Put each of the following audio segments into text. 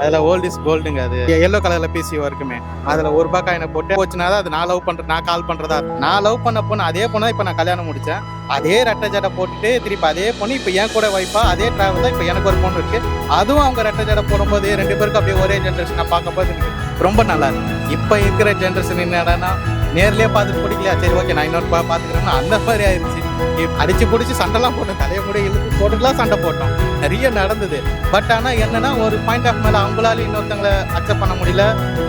அதில் old is கோல்டுங்க. அது yellow கலரில் பிசிஓ இருக்குமே, அதில் ₹1 காயினை போட்டு போச்சுனா தான் அது நான் லவ் பண்ணுறேன், நான் கால் பண்ணுறதா. நான் லவ் பண்ண பொண்ணு அதே பொண்ணு தான் இப்போ நான் கல்யாணம் முடித்தேன். அதே ரெட்டை ஜடை போட்டுட்டு திருப்பி அதே பொண்ணு இப்போ என் கூட ஒய்ஃபா அதே டிராவல் தான். இப்போ எனக்கு ஒரு பொண்ணு இருக்குது, அதுவும் அவங்க ரெட்டை ஜடை போடும்போது 2 பேருக்கும் அப்படியே ஒரே ஜென்ரேஷனை பார்க்கும்போது எனக்கு ரொம்ப நல்லா இருக்கு. இப்போ இருக்கிற ஜென்ரேஷன் என்னடானா, நேர்லேயே பார்த்துட்டு பிடிக்கலையா, சரி ஓகே நான் இன்னொரு பார்த்துக்கிறேன்னா அந்த மாதிரி ஆயிடுச்சு. அடிச்சு பிடிச்சி சண்டைலாம் போட்டோம், தலையை கூட இழுத்து போட்டுலாம் சண்டை போட்டோம், நிறைய நடந்தது. பட் ஆனால் என்னன்னா, ஒரு பாயிண்ட் ஆஃப் மேலே அவங்களால இன்னொருத்தவங்களை அக்செப்ட் பண்ண முடியல,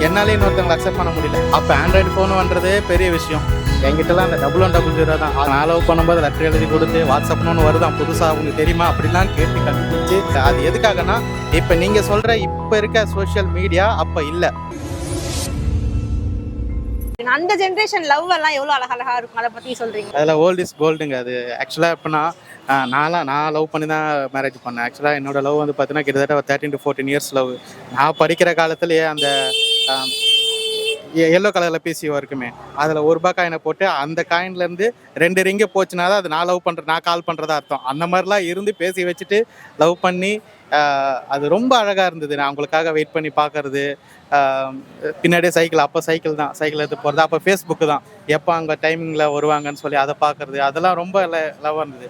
என்னாலே இன்னொருத்தவங்களை அக்செப்ட் பண்ண முடியல. அப்போ ஆண்ட்ராய்டு ஃபோனுன்றதே பெரிய விஷயம். என்கிட்டலாம் அந்த 1100 தான். நான் லவ் பண்ணும்போது லெட்டர் எழுதி கொடுத்து வாட்ஸ்அப்னு ஒன்று வருதான் புதுசாக, உங்களுக்கு தெரியுமா அப்படிலாம் கேட்டு கண்டுபிடிச்சு. அது எதுக்காகனா, இப்போ நீங்கள் சொல்கிற இப்போ இருக்க சோஷியல் மீடியா அப்போ இல்லை. அந்த ஜென்ரேஷன் லவ் எல்லாம் எவ்வளோ அழகழகா இருக்கும், அதை பற்றி சொல்கிறீங்க? அதில் ஓல்ட் இஸ் கோல்டுங்க. அது ஆக்சுவலாக எப்படின்னா, நான் லவ் பண்ணி தான் மேரேஜ் பண்ணேன். ஆக்சுவலாக என்னோட லவ் வந்து பார்த்தீங்கன்னா கிட்டத்தட்ட 13 to 14 இயர்ஸ் லவ். நான் படிக்கிற காலத்துலேயே அந்த எல்லோ கலரில் பிசிஓ இருக்குமே, அதில் ₹1 காயினை போட்டு அந்த காயின்லேருந்து 2 ரிங்கு போச்சுனா தான் அது நான் லவ் பண்ணுறேன், நான் கால் பண்ணுறதா அர்த்தம். அந்த மாதிரிலாம் இருந்து பேசி வச்சுட்டு லவ் பண்ணி அது ரொம்ப அழகாக இருந்தது. நான் அவங்களுக்காக வெயிட் பண்ணி பார்க்கறது, பின்னாடியே சைக்கிள், அப்போ சைக்கிள் தான், சைக்கிள் எடுத்து போகிறது. அப்போ ஃபேஸ்புக்கு தான், எப்போ அங்கே டைமிங்கில் வருவாங்கன்னு சொல்லி அதை பார்க்குறது, அதெல்லாம் ரொம்ப லவ்வாக இருந்தது.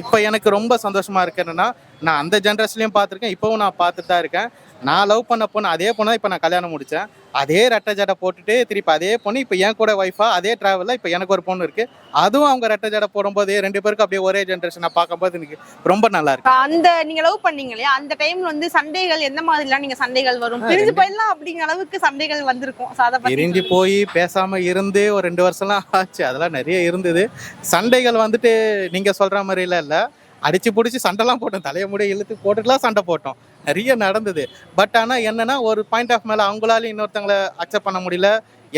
இப்போ எனக்கு ரொம்ப சந்தோஷமாக இருக்குன்னா, நான் அந்த ஜென்ரேஷன்லையும் பார்த்துருக்கேன், இப்போவும் நான் பார்த்துட்டு தான் இருக்கேன். நான் லவ் பண்ண பொண்ணு அதே பொண்ணு தான் இப்போ நான் கல்யாணம் முடித்தேன். அதே ரெட்டை ஜடை போட்டுட்டு திருப்பி அதே பொண்ணு இப்போ என் கூட ஒய்ஃபா அதே டிராவலில் இப்போ எனக்கு ஒரு பொண்ணு இருக்குது, அதுவும் அவங்க ரெட்டை ஜடை போடும்போது 2 பேருக்கும் அப்படியே ஒரே ஜென்ரேஷனை பார்க்கும்போது எனக்கு ரொம்ப நல்லா இருக்கு. அந்த நீங்கள் லவ் பண்ணீங்க இல்லையா, அந்த டைம்ல வந்து சண்டைகள் எந்த மாதிரிலாம் நீங்கள் சண்டைகள் வரும், பிரிஞ்சு போயிடலாம் அப்படிங்கிற அளவுக்கு சண்டைகள் வந்திருக்கும்? பிரிஞ்சு போய் பேசாமல் இருந்து ஒரு 2 வருஷம்லாம் ஆச்சு, அதெல்லாம் நிறைய இருந்தது. சண்டைகள் வந்துட்டு நீங்கள் சொல்கிற மாதிரிலாம் இல்லை, அடிச்சு பிடிச்சி சண்டைலாம் போட்டோம், தலையை முடி இழுத்து போட்டுட்டுலாம் சண்டை போட்டோம், நிறைய நடந்தது. பட் ஆனால் என்னன்னா, ஒரு பாயிண்ட் ஆஃப் மேலே அவங்களால இன்னொருத்தவங்களை அக்செப்ட் பண்ண முடியல,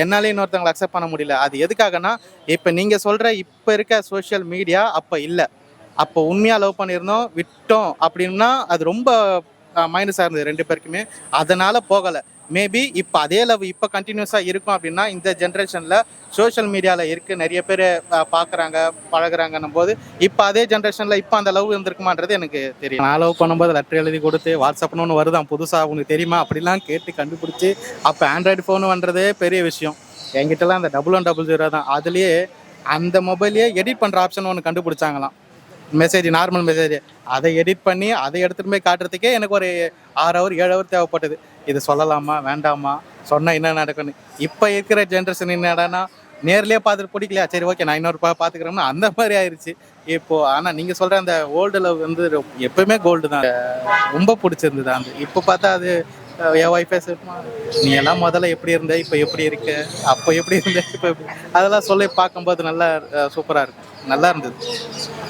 என்னாலே இன்னொருத்தவங்களை அக்செப்ட் பண்ண முடியல. அது எதுக்காகனா, இப்போ நீங்கள் சொல்கிற இப்போ இருக்க சோஷியல் மீடியா அப்போ இல்லை. அப்போ உண்மையாக லவ் பண்ணியிருந்தோம், விட்டோம் அப்படின்னா அது ரொம்ப மைனஸாக இருந்தது 2 பேருக்குமே, அதனால் போகலை. மேபி இப்போ அதே லவ் இப்போ கண்டினியூஸாக இருக்கும் அப்படின்னா, இந்த ஜென்ரேஷனில் சோஷியல் மீடியாவில் இருக்குது, நிறைய பேர் பார்க்குறாங்க பழகுறாங்கன்னும் போது இப்போ அதே ஜென்ரேஷனில் இப்போ அந்த லவ் இருந்திருக்குமான்றது எனக்கு தெரியும். நான் லவ் பண்ணும்போது லெட்டர் எழுதி கொடுத்து வாட்ஸ்அப்னு ஒன்று வருதான் புதுசாக, உங்களுக்கு தெரியுமா அப்படிலாம் கேட்டு கண்டுபிடிச்சி. அப்போ ஆண்ட்ராய்டு ஃபோனுன்றதே பெரிய விஷயம். என்கிட்டலாம் அந்த 1100 தான். அதுலேயே அந்த மொபைலையே எடிட் பண்ணுற ஆப்ஷன் ஒன்று கண்டுபிடிச்சாங்களாம். மெசேஜ், நார்மல் மெசேஜ், அதை எடிட் பண்ணி அதை எடுத்துகிட்டு போய் காட்டுறதுக்கே எனக்கு ஒரு 6 hour 7 hour தேவைப்பட்டது. இது சொல்லலாமா வேண்டாமா, சொன்னால் என்ன நடக்குன்னு. இப்போ இருக்கிற ஜென்ரேஷன் என்னடானா, நேர்லேயே பார்த்துட்டு பிடிக்கலையா, சரி ஓகே நான் இன்னொரு பார்த்துக்கிறேன்னா அந்த மாதிரி ஆயிடுச்சு இப்போது. ஆனால் நீங்கள் சொல்கிற அந்த ஓல்டு லவ் வந்து எப்பவுமே கோல்டு தான், ரொம்ப பிடிச்சிருந்தது. அந்த இப்போ பார்த்தா அது என் ஒய்ஃபே சொல்லுமா, நீ எல்லாம் முதல்ல எப்படி இருந்த, இப்போ எப்படி இருக்க, அப்போ எப்படி இருந்த, இப்போ அதெல்லாம் சொல்லி பார்க்கும்போது நல்லா சூப்பராக இருக்கும், நல்லா இருந்தது.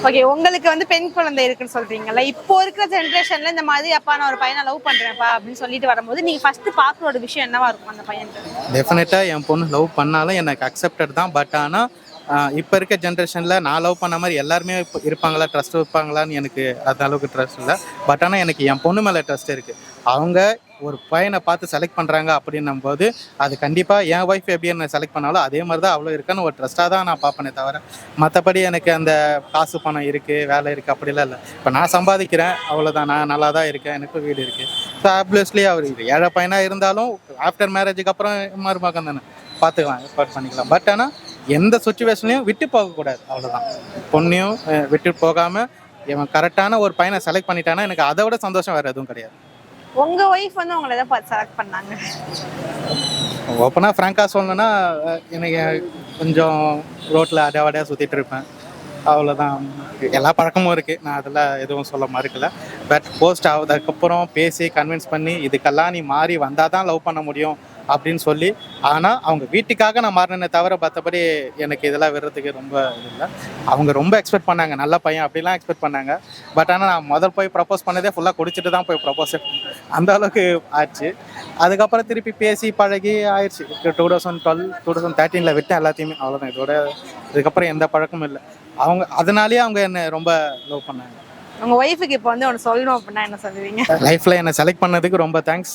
ஓகே, உங்களுக்கு வந்து பெண் குழந்தை இருக்குன்னு சொல்றீங்கல்ல, இப்போ இருக்கிற ஜென்ரேஷன்ல இந்த மாதிரி அப்பா நான் ஒரு பையனை லவ் பண்றேன்ப்பா அப்படின்னு சொல்லிட்டு வரும்போது நீங்க ஃபர்ஸ்ட் பார்க்குற ஒரு விஷயம் என்னவா இருக்கும் அந்த பையனுக்கு? டெஃபினட்டாக என் பொண்ணு லவ் பண்ணாலும் எனக்கு அக்செப்டட் தான். பட் ஆனால் இப்போ இருக்க ஜென்ரேஷனில் நான் லவ் பண்ண மாதிரி எல்லாருமே இப்போ இருப்பாங்களா, ட்ரஸ்ட் வைப்பாங்களான்னு எனக்கு அந்த அளவுக்கு ட்ரஸ்ட் இல்லை. பட் ஆனால் எனக்கு என் பொண்ணு மேலே ட்ரஸ்ட் இருக்குது. அவங்க ஒரு பையனை பார்த்து செலக்ட் பண்ணுறாங்க அப்படின்னும் போது அது கண்டிப்பாக என் ஒய்ஃப் எப்படி என்ன செலக்ட் பண்ணாலும் அதே மாதிரி தான் அவ்வளோ இருக்கான்னு ஒரு ட்ரஸ்ட்டாக தான் நான் பார்ப்பேனே தவிர, மற்றபடி எனக்கு அந்த காசு பணம் இருக்குது வேலை இருக்குது அப்படிலாம் இல்லை. இப்போ நான் சம்பாதிக்கிறேன் அவ்வளோதான், நான் நல்லா தான் இருக்கேன், எனக்கு வீடு இருக்குது. ஸோ ஆப்வியஸ்லி அவர் ஏழை பையனாக இருந்தாலும் ஆஃப்டர் மேரேஜுக்கு அப்புறம் மருமகன் தானே, பார்த்துக்கலாம், ஏற்பாடு பண்ணிக்கலாம். பட் ஆனால் எந்த சுச்சுவேஷன்லையும் விட்டு போகக்கூடாது, அவ்வளோதான். பொண்ணையும் விட்டு போகாமல் இவன் கரெக்டான ஒரு பையனை செலக்ட் பண்ணிட்டானா எனக்கு அதை விட சந்தோஷம் வேறு எதுவும் கிடையாது. உங்க ஒய்ஃப் வந்து உங்களை எதை பார்த்து செலக்ட் பண்ணாங்க? ஓப்பனாக ஃப்ராங்காக சொல்லணுன்னா, எனக்கு கொஞ்சம் ரோட்டில் அடையாவடையாக சுற்றிட்டு இருப்பேன், அவ்வளோதான். எல்லா பழக்கமும் இருக்குது, நான் அதெல்லாம் எதுவும் சொல்ல மறுக்கல. பட் போஸ்ட் ஆகுதுக்கப்புறம் பேசி கன்வின்ஸ் பண்ணி இதுக்கெல்லாம் நீ மாறி வந்தால் தான் லவ் பண்ண முடியும் அப்படின்னு சொல்லி, ஆனால் அவங்க வீட்டுக்காக நான் மாறினே தவிர மற்றபடி எனக்கு இதெல்லாம் விடுறதுக்கு ரொம்ப இது இல்லை. அவங்க ரொம்ப எக்ஸ்பெக்ட் பண்ணாங்க, நல்ல பையன் அப்படிலாம் எக்ஸ்பெக்ட் பண்ணாங்க. பட் ஆனால் நான் முதல் போய் ப்ரப்போஸ் பண்ணதே ஃபுல்லாக குடிச்சிட்டு தான் போய் ப்ரப்போஸ், அந்த அளவுக்கு ஆச்சு. அதுக்கப்புறம் திருப்பி பேசி பழகி ஆயிடுச்சு. 2012 2013 விட்டேன் எல்லாத்தையுமே, அவ்வளோதான். இதுக்கப்புறம் எந்த பழக்கமும் இல்லை. அவங்க அதனாலேயே அவங்க என்னை ரொம்ப லவ் பண்ணாங்க. உங்கள் ஒய்ஃபுக்கு இப்போ வந்து ஒன்று சொல்லணும் அப்படின்னா என்ன சொல்லுவீங்க? லைஃப்பில் என்னை செலக்ட் பண்ணதுக்கு ரொம்ப தேங்க்ஸ்,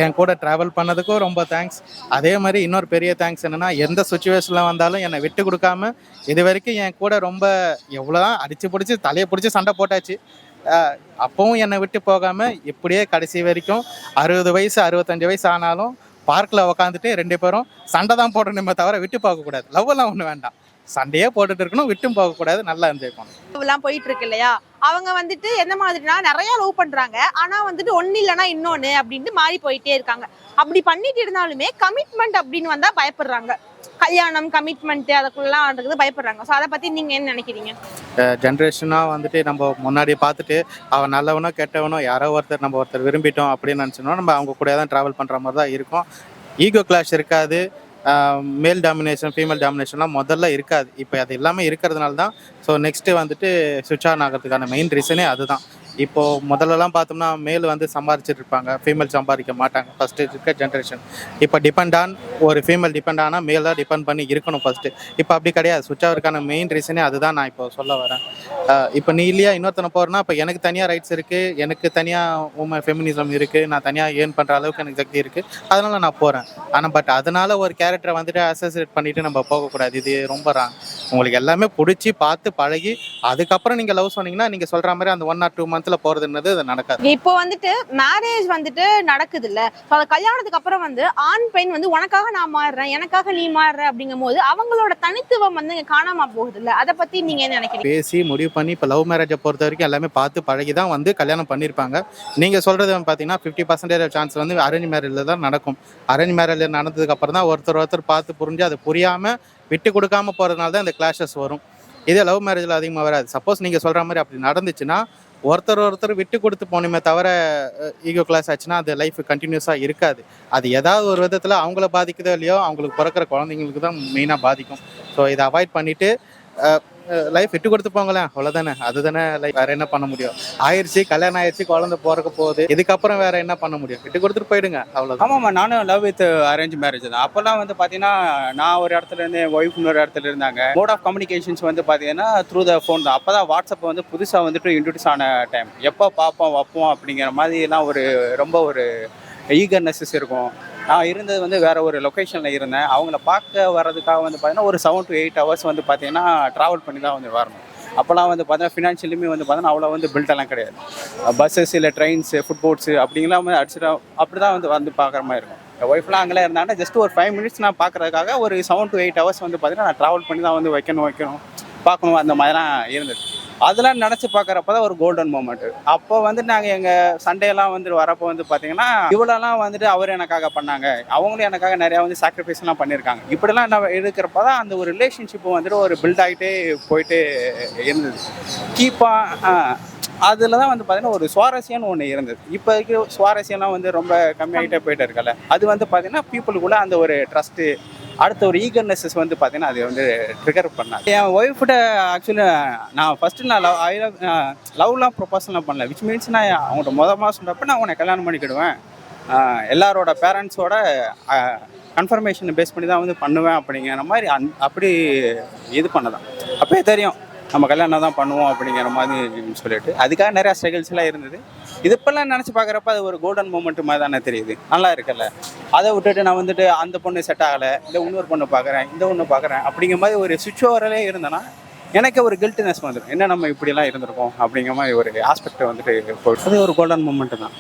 என் கூட ட்ராவல் பண்ணதுக்கும் ரொம்ப தேங்க்ஸ். அதே மாதிரி இன்னொரு பெரிய தேங்க்ஸ் என்னென்னா, எந்த சுச்சுவேஷனில் வந்தாலும் என்னை விட்டு கொடுக்காம இது வரைக்கும் என் கூட ரொம்ப எவ்வளோதான் அடித்து பிடிச்சி தலையை பிடிச்சி சண்டை போட்டாச்சு, அப்பவும் என்னை விட்டு போகாமல் இப்படியே கடைசி வரைக்கும் 60 வயசு 65 வயசு ஆனாலும் பார்க்கில் உக்காந்துட்டு 2 பேரும் சண்டை தான் போடணுமே தவிர விட்டு போகக்கூடாது. லவ் எல்லாம் ஒன்றும் வேண்டாம், சண்டையே போட்டுட்டு இருக்கணும், விட்டும் போகக்கூடாது, நல்லா என்ஜாய் பண்ணணும். எல்லாம் போயிட்டு இருக்கு இல்லையா, அவங்க வந்துட்டு என்ன மாதிரினா நிறைய லவ் பண்றாங்க, ஆனா வந்துட்டு ஒன்னு இல்லைன்னா இன்னொன்னு அப்படின்ட்டு மாறி போயிட்டே இருக்காங்க. அப்படி பண்ணிட்டு இருந்தாலுமே கமிட்மெண்ட் அப்படின்னு வந்தா பயப்படுறாங்க. கல்யாணம் கமிட்மெண்ட் அதுக்குள்ளலாம் இருக்குது பயப்படுறாங்க. ஸோ அதை பத்தி நீங்க என்ன நினைக்கிறீங்க? ஜென்ரேஷனாக வந்துட்டு நம்ம முன்னாடி பார்த்துட்டு அவன் நல்லவனோ கெட்டவனோ யாரோ ஒருத்தர் நம்ம ஒருத்தர் விரும்பிட்டோம் அப்படின்னு நினச்சோன்னா நம்ம அவங்க கூட தான் ட்ராவல் பண்ணுற மாதிரி தான் இருக்கும். ஈகோ கிளாஷ் இருக்காது, மேல் டாமினேஷன் ஃபீமேல் டாமினேஷன்லாம் முதல்ல இருக்காது. இப்போ அது எல்லாமே இருக்கிறதுனால தான் ஸோ நெக்ஸ்ட்டு வந்துட்டு சுவிட்ச் ஆன் ஆகிறதுக்கான மெயின் ரீசனே அதுதான். இப்போது முதல்லலாம் பார்த்தோம்னா மேல் வந்து சம்பாரிச்சிட்டு இருப்பாங்க, ஃபீமேல் சம்பாதிக்க மாட்டாங்க ஃபஸ்ட்டு இருக்க ஜென்ரேஷன். இப்போ டிபெண்ட் ஆன் ஒரு ஃபீமேல் டிபெண்ட் ஆனால் மேல் தான் டிபெண்ட் பண்ணி இருக்கணும் ஃபஸ்ட்டு. இப்போ அப்படி கிடையாது, சுவிட்ச் ஆகிறதுக்கான மெயின் ரீசனே அதுதான் நான் இப்போ சொல்ல வரேன். இப்போ நீ இல்லையா இன்னொருத்தனை போகிறேன்னா இப்போ எனக்கு தனியாக ரைட்ஸ் இருக்குது, எனக்கு தனியாக உண்மை ஃபெமினிசம் இருக்குது, நான் தனியாக ஏர்ன் பண்ணுற அளவுக்கு எனக்கு சக்தி இருக்குது, அதனால் நான் போகிறேன். ஆனால் பட் அதனால் ஒரு கேரக்டரை வந்துட்டு அசோசியேட் பண்ணிவிட்டு நம்ம போகக்கூடாது, இது ரொம்ப ராங். உங்களுக்கு எல்லாமே பிடிச்சி பார்த்து பழகி அதுக்கப்புறம் நீங்கள் லவ் சொன்னீங்கன்னா நீங்கள் சொல்கிற மாதிரி அந்த 1 or 2 months போறதுன்றது அது நடக்காது. இப்போ வந்துட்டு மேரேஜ் வந்துட்டு நடக்குது இல்ல, கல்யாணத்துக்கு அப்புறம் வந்து ஆண் பெண் வந்து உனக்காக நான் மாறுறேன் எனக்காக நீ மாறுற அப்படிங்கும் போது அவங்களோட தனித்துவம் வந்து இங்க காணாம போகுது இல்ல, அதை பத்தி நீங்க என்ன நினைக்கிறீங்க? பேசி முடிவு பண்ணி இப்போ லவ் மேரேஜை பொறுத்த வரைக்கும் எல்லாமே பார்த்து பழகி தான் வந்து கல்யாணம் பண்ணியிருப்பாங்க. நீங்கள் சொல்கிறது பார்த்தீங்கன்னா 50% சான்ஸ் வந்து அரேஞ்ச் மேரேஜில் தான் நடக்கும். அரேஞ்ச் மேரேஜ் நடந்ததுக்கு அப்புறம் தான் ஒருத்தர் பார்த்து புரிஞ்சு அது புரியாமல் விட்டு கொடுக்காம போகிறதுனால தான் இந்த கிளாஷஸ் வரும். இதே லவ் மேரேஜில் அதிகமாக வராது. சப்போஸ் நீங்கள் சொல்கிற மாதிரி அப்படி நடந்துச்சுன்னா ஒருத்தர் விட்டு கொடுத்து போகணுமே தவிர ஈகோ கிளாஸ் ஆச்சுன்னா அது லைஃப் கண்டினியூஸாக இருக்காது. அது ஏதாவது ஒரு விதத்தில் அவங்கள பாதிக்குதோ இல்லையோ அவங்களுக்கு பிறக்கிற குழந்தைங்களுக்கு தான் மெயினாக பாதிக்கும். ஸோ இதை அவாய்ட் பண்ணிவிட்டு லைஃப் விட்டு கொடுத்து போங்களேன், அவ்வளோதானே. அதுதானே லைஃப், வேறு என்ன பண்ண முடியும்? ஆயிடுச்சு, கல்யாணம் ஆயிடுச்சு, குழந்தை பிறக்க போகுது, இதுக்கப்புறம் வேறு என்ன பண்ண முடியும்? விட்டு கொடுத்துட்டு போயிடுங்க, அவ்வளோதான். ஆமாம்மா, நானும் லவ் வித் அரேஞ்ச் மேரேஜ் தான். அப்போல்லாம் வந்து பார்த்தீங்கன்னா நான் ஒரு இடத்துல இருந்து என் ஒய்ஃப் இன்னொரு இடத்துல இருந்தாங்க. மோட் ஆஃப் கம்யூனிகேஷன்ஸ் வந்து பார்த்தீங்கன்னா த்ரூ த ஃபோன் தான். அப்போ தான் வாட்ஸ்அப் வந்து புதுசாக வந்துட்டு இன்ட்ரடியூஸ் ஆன டைம். எப்போ பார்ப்போம் வைப்போம் அப்படிங்கிற மாதிரிலாம் ரொம்ப ஒரு ஈகர்னஸஸ் இருக்கும். நான் இருந்தது வந்து வேறு ஒரு லொக்கேஷனில் இருந்தேன். அவங்கள பார்க்க வர்றதுக்காக வந்து பார்த்தீங்கன்னா ஒரு 7 to 8 hours வந்து பார்த்தீங்கன்னா ட்ராவல் பண்ணி தான் வந்து வரணும். அப்போல்லாம் வந்து பார்த்தீங்கன்னா ஃபினான்ஷியலுமே வந்து பார்த்தீங்கன்னா அவ்வளோ வந்து பில்டெல்லாம் கிடையாது. பஸ்ஸஸ் இல்லை ட்ரெயின்ஸு ஃபுட்போட்ஸு அப்படிங்கலாம் வந்து அடிச்சுட்டு அப்படி தான் வந்து பார்க்குற மாதிரி இருக்கும். என் ஒய்ஃப்லாம் அங்கெல்லாம் இருந்தாங்கன்னா ஜஸ்ட் ஒரு 5 minutes நான் பார்க்குறதுக்காக ஒரு 7 to 8 hours வந்து பார்த்தீங்கன்னா நான் ட்ராவல் பண்ணி தான் வந்து வைக்கணும் பார்க்கணும், அந்த மாதிரிலாம் இருந்தது. அதெல்லாம் நினச்சி பார்க்குறப்ப தான் ஒரு கோல்டன் மூமெண்ட். அப்போ வந்து நாங்கள் எங்கள் சண்டையெல்லாம் வந்து வரப்போ வந்து பார்த்தீங்கன்னா இவ்வளோலாம் வந்துட்டு அவர் எனக்காக பண்ணாங்க, அவங்களும் எனக்காக நிறையா வந்து சாக்ரிஃபைஸ்லாம் பண்ணியிருக்காங்க. இப்படிலாம் நான் இருக்கிறப்ப தான் அந்த ஒரு ரிலேஷன்ஷிப்பு வந்துட்டு ஒரு பில்ட் ஆகிட்டே போயிட்டு இருந்தது. அதில் தான் வந்து பார்த்தீங்கன்னா ஒரு சுவாரஸ்யம்னு ஒன்று இருந்தது. இப்போ இருக்கிற சுவாரஸ்யம்லாம் வந்து ரொம்ப கம்மியாகிட்டே போயிட்டு இருக்கல. அது வந்து பார்த்தீங்கன்னா பீப்புளுக்குள்ளே அந்த ஒரு ட்ரஸ்ட்டு, அடுத்த ஒரு ஈகர்னஸஸ் வந்து பார்த்தீங்கன்னா அது வந்து ட்ரிகர் பண்ணாங்க. என் ஒய்ஃப்கிட்ட ஆக்சுவலி நான் ஃபஸ்ட்டு நான் லவ்லாம் ப்ரொபோசல்லாம் பண்ணல. விச் மீன்ஸ் நான் அவங்கள்ட்ட மாதம் சொல்கிறப்ப நான் உன்னை கல்யாணம் பண்ணிக்கிடுவேன், எல்லாரோட பேரண்ட்ஸோட கன்ஃபர்மேஷனை பேஸ் பண்ணி தான் வந்து பண்ணுவேன் அப்படிங்கிற மாதிரி அப்படி இது பண்ணதான். அப்போயே தெரியும் நம்ம கல்யாணம் தான் பண்ணுவோம் அப்படிங்கிற மாதிரி சொல்லிட்டு அதுக்காக நிறையா ஸ்ட்ரகிள்ஸ்லாம் இருந்தது. இது இப்போல்லாம் நினச்சி பார்க்குறப்ப அது ஒரு கோல்டன் மூமெண்ட் மாதிரி தானே தெரியுது, நல்லா இருக்குல்ல. அதை விட்டுட்டு நான் வந்துட்டு அந்த பொண்ணு செட் ஆகலை, இல்லை இன்னொரு பொண்ணு பார்க்குறேன், இந்த ஒன்று பார்க்குறேன் அப்படிங்கிற மாதிரி ஒரு சுவிட்ச் ஓவரிலே இருந்தேன்னா எனக்கு ஒரு கில்ட்டினஸ் வந்துடும். என்ன நம்ம இப்படிலாம் இருந்திருக்கோம் அப்படிங்கிற மாதிரி ஒரு ஆஸ்பெக்ட் வந்துட்டு போயிட்டு அது ஒரு கோல்டன் மூமெண்ட் தான்.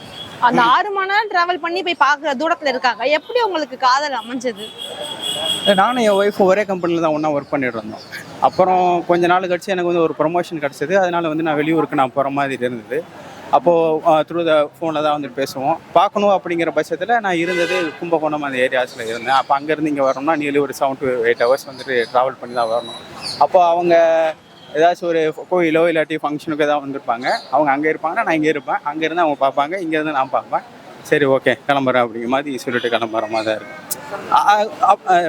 அந்த 6 மணி நேரம் டிராவல் பண்ணி போய் பார்க்குற தூரத்தில் இருக்காங்க. எப்படி உங்களுக்கு காதல் அமைஞ்சது? நானும் என் ஒய்ஃபும் ஒரே கம்பெனியில் தான் ஒன்றா ஒர்க் பண்ணிட்டு இருந்தோம். அப்புறம் கொஞ்ச நாள் கழிச்சு எனக்கு வந்து ஒரு ப்ரொமோஷன் கிடச்சிது. அதனால் வந்து நான் வெளியூருக்கு நான் போகிற மாதிரி இருந்தது. அப்போது த்ரூ த ஃபோனில் தான் வந்துட்டு பேசுவோம். பார்க்கணும் அப்படிங்கிற பட்சத்தில் நான் இருந்தது கும்பகோணம் அந்த ஏரியாஸில் இருந்தேன். அப்போ அங்கேருந்து இங்கே வரணும்னா நியர்லி ஒரு 7 to 8 hours வந்துட்டு ட்ராவல் பண்ணி தான் வரணும். அப்போ அவங்க ஏதாச்சும் ஒரு கோயிலோ இல்லாட்டி ஃபங்க்ஷனுக்கு தான் வந்திருப்பாங்க. அவங்க அங்கே இருப்பாங்கன்னா நான் இங்கே இருப்பேன், அங்கேருந்து அவங்க பார்ப்பாங்க, இங்கேருந்து நான் பார்ப்பேன். சரி ஓகே கிளம்புறேன் அப்படிங்கிற மாதிரி சொல்லிட்டு கிளம்புற மாதிரி தான் இருக்கும்.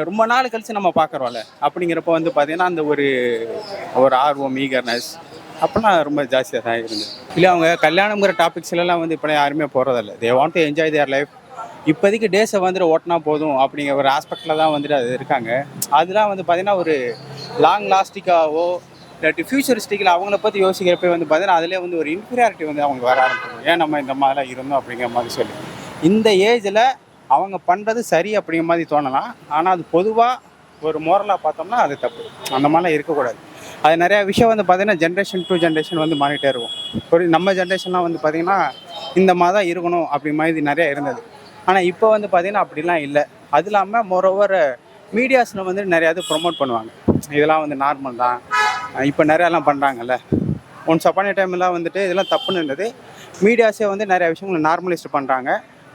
ரொம்ப நாள் கழிச்சு நம்ம பார்க்குறோம்ல அப்படிங்கிறப்ப வந்து பார்த்தீங்கன்னா அந்த ஒரு ஆர்வம், ஈகர்னஸ் அப்போலாம் ரொம்ப ஜாஸ்தியாக தான் இருந்தது. இல்லை அவங்க கல்யாணங்கிற டாபிக்ஸ்லாம் வந்து இப்போ யாருமே போகிறதில்ல. They want to enjoy their life. இப்போதைக்கு டேஸை வந்துட்டு ஓட்டினா போதும் அப்படிங்கிற ஒரு ஆஸ்பெக்டில் தான் வந்துட்டு அது இருக்காங்க. அதெல்லாம் வந்து பார்த்திங்கன்னா ஒரு லாங் லாஸ்டிக்காவோ இல்லாட்டி ஃபியூச்சரிஸ்டிக்கில் அவங்கள பற்றி யோசிக்கிறப்ப வந்து பார்த்தீங்கன்னா அதிலே வந்து ஒரு இன்ஃபீரியாரிட்டி வந்து அவங்க வர ஆரம்பிச்சிடும். ஏன் நம்ம இந்த மாதிரிலாம் இருந்தோம் அப்படிங்கிற மாதிரி சொல்லி இந்த ஏஜில் அவங்க பண்ணுறது சரி அப்படிங்கிற மாதிரி தோணலாம். ஆனால் அது பொதுவாக ஒரு மோரலாக பார்த்தோம்னா அது தப்பு. அந்த மாதிரிலாம் இருக்கக்கூடாது. அது நிறையா விஷயம் வந்து பார்த்தீங்கன்னா ஜென்ரேஷன் டு ஜென்ரேஷன் வந்து மாறிட்டே இருக்கும். ஒரு நம்ம ஜென்ரேஷன்லாம் வந்து பார்த்தீங்கன்னா இந்த மாதிரி தான் இருக்கணும் அப்படி மாதிரி நிறையா இருந்தது. ஆனால் இப்போ வந்து பார்த்தீங்கன்னா அப்படிலாம் இல்லை. அது இல்லாமல் மோரோவர் மீடியாஸில் வந்து நிறையா இது ப்ரொமோட் பண்ணுவாங்க. இதெல்லாம் வந்து நார்மல் தான், இப்போ நிறையாலாம் பண்ணுறாங்கல்ல. ஒன்ஸ் அப்பான் ஏ டைம்லாம் வந்துட்டு இதெல்லாம் தப்புன்னு இருந்தது. மீடியாஸே வந்து நிறையா விஷயங்களை நார்மலைஸ்ட் பண்ணுறாங்க.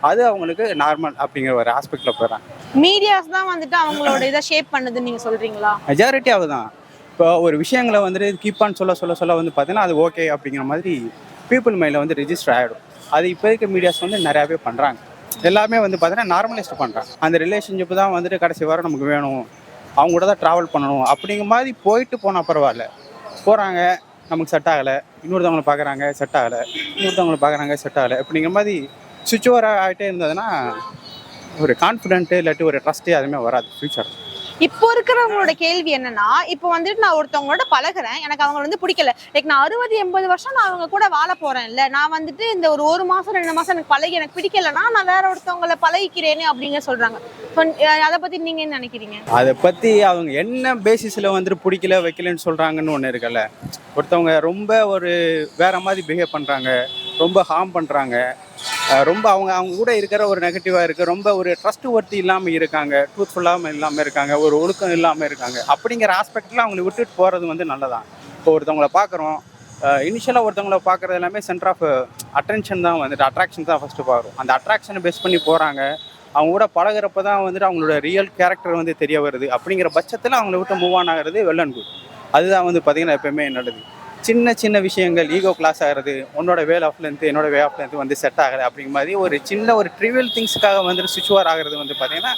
அது அவங்களுக்கு நார்மல் அப்படிங்கிற ஒரு ஆஸ்பெக்டில் போயிடறாங்க. மீடியாஸ் தான் வந்துட்டு அவங்களோட இதை ஷேப் பண்ணுதுன்னு நீங்க சொல்றீங்களா? மெஜாரிட்டி அதுதான். இப்போ ஒரு விஷயங்களை வந்துட்டு கீப் ஆன் சொல்ல வந்து பார்த்தீங்கன்னா அது ஓகே அப்படிங்கிற மாதிரி பீப்புள் மைண்டில் வந்து ரிஜிஸ்டர் ஆகிடும். அது இப்போ இருக்க மீடியாஸ் வந்து நிறையாவே பண்ணுறாங்க. எல்லாமே வந்து பார்த்தீங்கன்னா நார்மலைஸ்ட் பண்ணுறாங்க. அந்த ரிலேஷன்ஷிப் தான் வந்துட்டு கடைசி வரை நமக்கு வேணும், அவங்க கூட தான் ட்ராவல் பண்ணணும் அப்படிங்கிற மாதிரி போயிட்டு போனால் பரவாயில்ல. போகிறாங்க, நமக்கு செட் ஆகலை, இன்னொருத்தவங்களை பார்க்குறாங்க செட் ஆகலை, இன்னொருத்தவங்களை பார்க்குறாங்க செட் ஆகலை அப்படிங்கிற மாதிரி சுச்சுவராக ஆகிட்டே இருந்ததுன்னா ஒரு கான்ஃபிடென்ட்டு இல்லாட்டி ஒரு ட்ரஸ்ட்டே அதுவுமே வராது ஃபியூச்சர். இப்போ இருக்கிறவங்களோட கேள்வி என்னன்னா, இப்போ வந்துட்டு நான் ஒருத்தவங்களோட பழகுறேன், எனக்கு அவங்க வந்து பிடிக்கல. லைக் நான் 60-80 வருஷம் நான் அவங்க கூட வாழ போறேன் இல்ல, நான் வந்துட்டு இந்த ஒரு மாசம் 2 மாசம் எனக்கு பழகி எனக்கு பிடிக்கலன்னா நான் வேற ஒருத்தவங்களை பழகிக்கிறேன்னு அப்படிங்க சொல்றாங்க. அதை பத்தி நீங்க என்ன நினைக்கிறீங்க? அதை பற்றி அவங்க என்ன பேசிஸில் வந்துட்டு பிடிக்கல வைக்கலன்னு சொல்கிறாங்கன்னு ஒன்று இருக்குல்ல. ஒருத்தவங்க ரொம்ப ஒரு வேறு மாதிரி பிஹேவ் பண்ணுறாங்க, ரொம்ப ஹார்ம் பண்ணுறாங்க, ரொம்ப அவங்க கூட இருக்கிற ஒரு நெகட்டிவாக இருக்குது, ரொம்ப ஒரு ட்ரஸ்ட் ஒர்த்தி இல்லாமல் இருக்காங்க, ட்ரூத்ஃபுல்லாமல் இல்லாமல் இருக்காங்க, ஒரு ஒழுக்கம் இல்லாமல் இருக்காங்க அப்படிங்கிற ஆஸ்பெக்டில் அவங்களை விட்டுட்டு போகிறது வந்து நல்லதான். இப்போ ஒருத்தவங்களை பார்க்குறோம், இனிஷியலாக ஒருத்தவங்களை பார்க்குறது எல்லாமே சென்டர் ஆஃப் அட்டென்ஷன் தான் வந்துட்டு, அட்ராக்ஷன் தான் ஃபஸ்ட்டு பார்க்குறோம். அந்த அட்ராக்ஷனை பேஸ் பண்ணி போகிறாங்க. அவங்க கூட பழகிறப்ப தான் வந்துட்டு அவங்களோட ரியல் கேரக்டர் வந்து தெரிய வருது. அப்படிங்கிற பட்சத்தில் அவங்கள விட்டு மூவ் ஆன் ஆகிறது வெல் அண்ட் குட். அதுதான் வந்து பார்த்திங்கன்னா எப்போயுமே நல்லது. சின்ன சின்ன விஷயங்கள் ஈகோ கிளாஸ் ஆகிறது, உன்னோட வே ஆஃப் லென்த்து என்னோட வே ஆஃப் லென்த்து வந்து செட் ஆகலை அப்படிங்கிற மாதிரி ஒரு சின்ன ஒரு ட்ரிவியல் திங்ஸுக்காக வந்துட்டு சுவிட்ச் ஓவர் ஆகிறது வந்து பார்த்திங்கன்னா